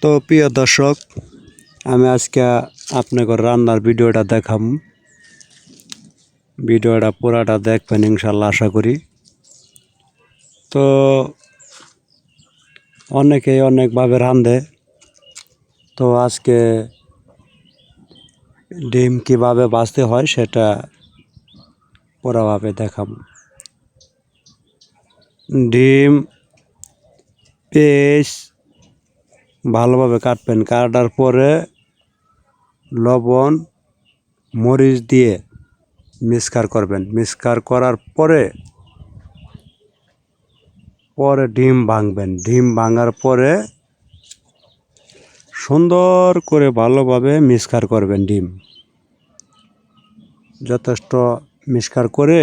তো প্রিয় দর্শক, আমি আজকে আপনাকে রান্নার ভিডিওটা দেখাম। ভিডিওটা পুরাটা দেখবেন ইনশাল্লাহ, আশা করি। তো অনেকেই অনেকভাবে রাঁধে, তো আজকে ডিম কিভাবে ভাজতে হয় সেটা পুরাভাবে দেখাম। ডিম পেঁয়াজ ভালোভাবে কাটবেন, কাটার পরে লবণ মরিচ দিয়ে মিক্সচার করবেন। মিক্সচার করার পরে ডিম ভাঙবেন। ডিম ভাঙার পরে সুন্দর করে ভালোভাবে মিক্সচার করবেন। ডিম যথেষ্ট মিক্সচার করে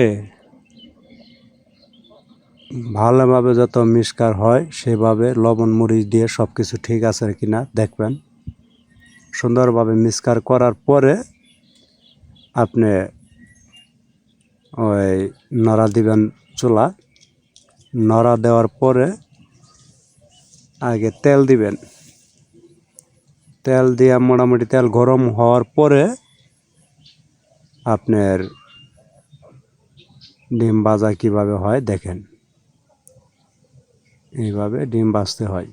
ভালোভাবে যত মিক্সচার হয় সেভাবে লবণ মরিচ দিয়ে সব কিছু ঠিক আছে কিনা দেখবেন। সুন্দরভাবে মিক্সচার করার পরে আপনি ওই নড়া দিবেন চুলা। নড়া দেওয়ার পরে আগে তেল দিবেন। তেল দিয়ে মোটামুটি তেল গরম হওয়ার পরে আপনার ডিম ভাজা কিভাবে হয় দেখেন। এইভাবে ডিম ভাজতে হয়।